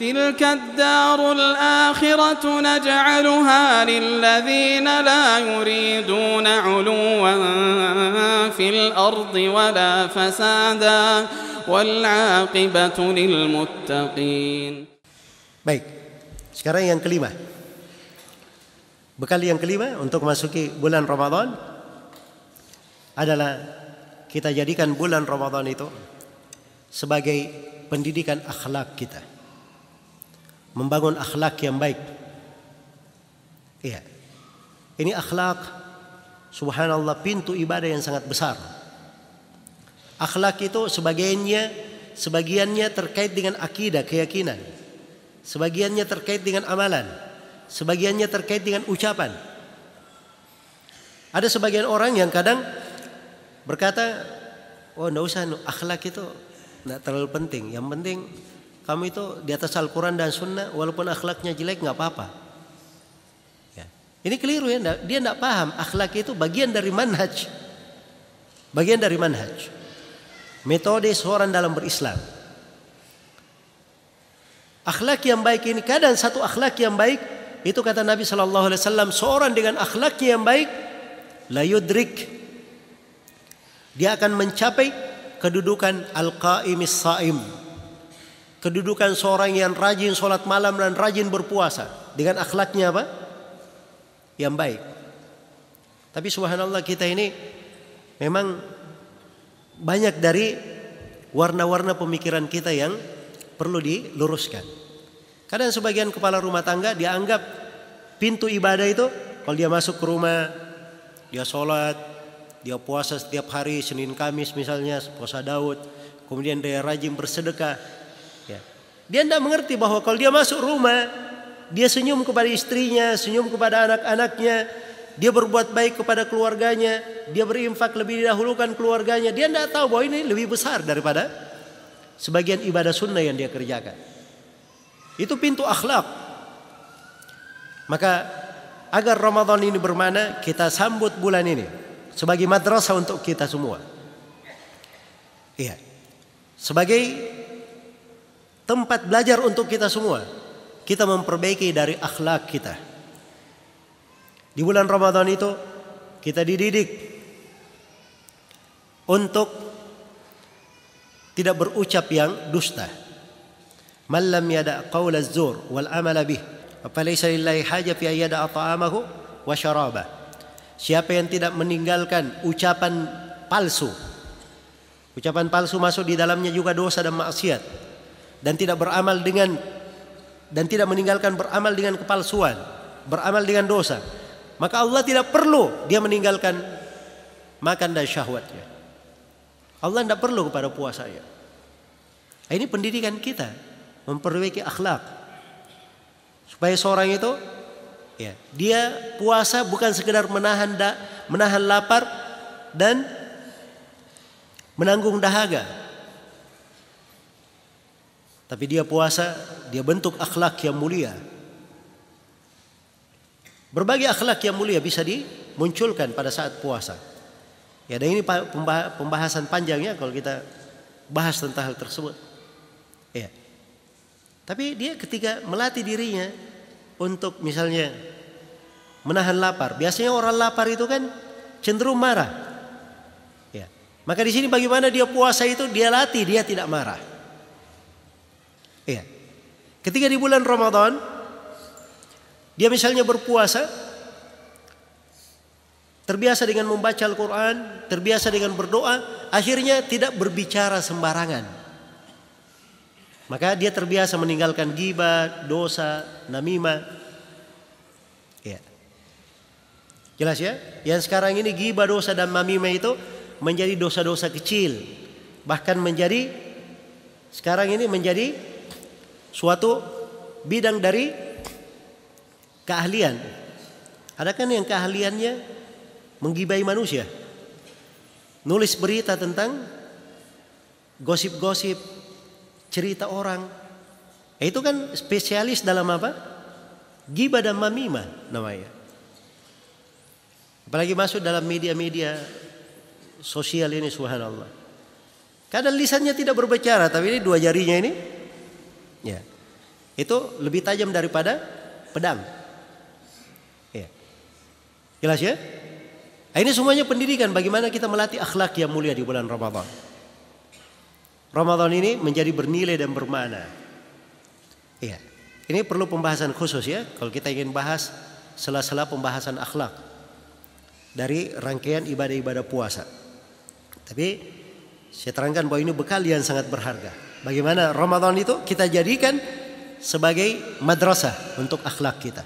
تلك الدار الآخرة نجعلها للذين لا يريدون علوا في الأرض ولا فسادا والعاقبة للمتقين. Baik, sekarang yang kelima. Bekal yang kelima untuk masuki bulan Ramadan adalah kita jadikan bulan Ramadan itu sebagai pendidikan akhlak kita. Membangun akhlak yang baik. Iya. Ini akhlak, subhanallah, pintu ibadah yang sangat besar. Akhlak itu sebagiannya terkait dengan akidah, keyakinan. Sebagiannya terkait dengan amalan. Sebagiannya terkait dengan ucapan. Ada sebagian orang yang kadang berkata, oh enggak usah, akhlak itu enggak terlalu penting. Yang penting kamu itu di atas Al-Quran dan Sunnah, walaupun akhlaknya jelek nggak apa-apa. Ya. Ini keliru ya, dia nggak paham akhlak itu bagian dari manhaj, bagian dari manhaj, metode seorang dalam berislam. Akhlak yang baik ini, kadang satu akhlak yang baik itu kata Nabi Shallallahu Alaihi Wasallam, seorang dengan akhlaknya yang baik, la yudrik, dia akan mencapai kedudukan al-qaimis saim. Kedudukan seorang yang rajin sholat malam dan rajin berpuasa. Dengan akhlaknya apa? Yang baik. Tapi subhanallah, kita ini memang banyak dari warna-warna pemikiran kita yang perlu diluruskan. Kadang sebagian kepala rumah tangga dianggap pintu ibadah itu, kalau dia masuk ke rumah, dia sholat, dia puasa setiap hari, Senin Kamis misalnya, puasa Daud, kemudian dia rajin bersedekah. Dia tidak mengerti bahwa kalau dia masuk rumah, dia senyum kepada istrinya, senyum kepada anak-anaknya, dia berbuat baik kepada keluarganya, dia berinfak lebih didahulukan keluarganya. Dia tidak tahu bahwa ini lebih besar daripada sebagian ibadah sunnah yang dia kerjakan. Itu pintu akhlak. Maka agar Ramadan ini bermakna, kita sambut bulan ini sebagai madrasah untuk kita semua. Iya. Sebagai tempat belajar untuk kita semua. Kita memperbaiki dari akhlak kita. Di bulan Ramadan itu kita dididik untuk tidak berucap yang dusta. Man lam yada' qaula az-zur wal amala bih, falaysa lillahi haja fi ayyada ta'amahu wa syarabah. Siapa yang tidak meninggalkan ucapan palsu. Ucapan palsu masuk di dalamnya juga dosa dan maksiat. Dan tidak meninggalkan beramal dengan kepalsuan, beramal dengan dosa, maka Allah tidak perlu dia meninggalkan makan dan syahwatnya. Allah tidak perlu kepada puasanya. Ini pendidikan kita, memperbaiki akhlak supaya seorang itu ya, dia puasa bukan sekedar menahan lapar dan menanggung dahaga. Tapi dia puasa, dia bentuk akhlak yang mulia. Berbagai akhlak yang mulia bisa dimunculkan pada saat puasa. Ya, dan ini pembahasan panjangnya kalau kita bahas tentang hal tersebut. Ya. Tapi dia ketika melatih dirinya untuk misalnya menahan lapar. Biasanya orang lapar itu kan cenderung marah. Ya. Maka di sini bagaimana dia puasa itu dia latih, dia tidak marah. Ya. Ketika di bulan Ramadan dia misalnya berpuasa, terbiasa dengan membaca Al-Quran, terbiasa dengan berdoa, akhirnya tidak berbicara sembarangan. Maka dia terbiasa meninggalkan ghibah, dosa, namimah. Ya. Jelas ya? Yang sekarang ini ghibah, dosa dan namimah itu menjadi dosa-dosa kecil. Bahkan sekarang ini menjadi suatu bidang dari keahlian. Ada kan yang keahliannya menggibai manusia, nulis berita tentang gosip-gosip, cerita orang. Itu kan spesialis dalam apa? Ghibah dan namimah namanya. Apalagi masuk dalam media-media sosial ini, subhanallah. Kadang lisannya tidak berbicara, tapi ini dua jarinya ini, ya, Itu lebih tajam daripada pedang. Ya. Jelas ya? Ini semuanya pendidikan bagaimana kita melatih akhlak yang mulia di bulan Ramadan. Ramadan ini menjadi bernilai dan bermakna. Iya. Ini perlu pembahasan khusus ya. Kalau kita ingin bahas sela-sela pembahasan akhlak dari rangkaian ibadah-ibadah puasa. Tapi saya terangkan bahwa ini bekal yang sangat berharga. Bagaimana Ramadan itu kita jadikan sebagai madrasah untuk akhlak kita.